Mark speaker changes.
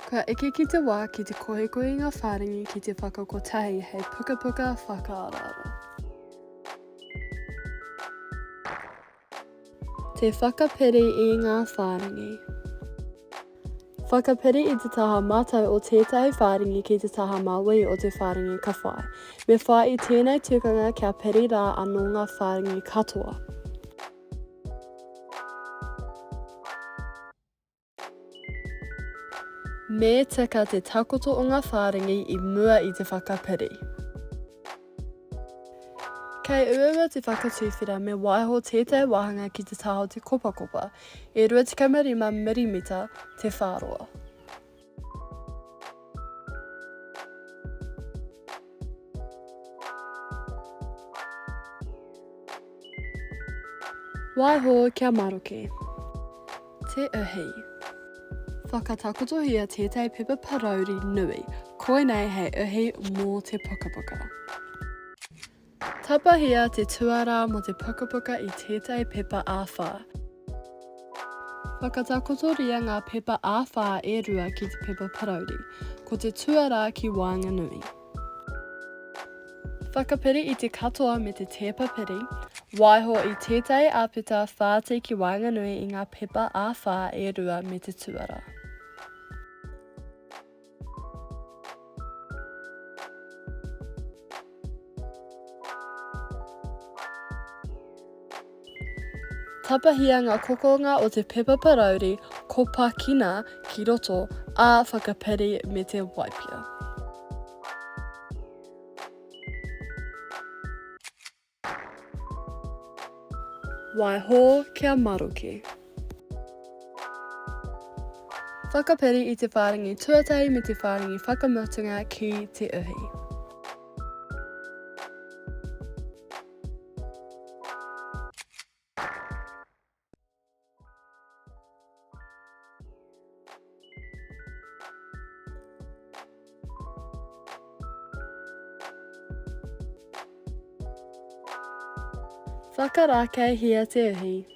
Speaker 1: Ka eke ki te wā ki te kohikohi ngā whārangi ki te whakakotahi hei pukapuka Whakaaraara. Te whakapiri i ngā whārangi. Whakapiri i te taha matau o tētahi whārangi ki te taha mauī o te whārangi ka whai. Me whai i tēnei tukanga kia piri rā anō ngā whārangi katoa. Me tika te takoto o ngā whārangi i mua i te whakapiri. Kei uaua te whakatuwhera me Waiho tētai wāhanga ki te taha o te kopakopa, e 25 mirimita te whāroa. Waiho kia maroke. Te uhi. Whakatakotohia tētai pepa parauri nui, koinei hei uhi mō te pukapuka. Tapahia te tuara mo te pukapuka i tētai pepa ā-waha. Whakatakotoria ngā pepa ā-waha e rua ki te pepa parauri, ko te tuara ki wānga nui. Whakapiri i te katoa me te tepa piri, waiho i tētai āpita whāti ki wānga nui i ngā pepa ā-waha e rua me te tuara. Tapahia ngā kokonga o te pepa parauri kopakina ki roto a whakapiri me te waipia. Waiho kia maroke. Whakapiri i te whārangi tuatahi me te whārangi whakamutunga ki te uhi. Whakarake hia te uhi.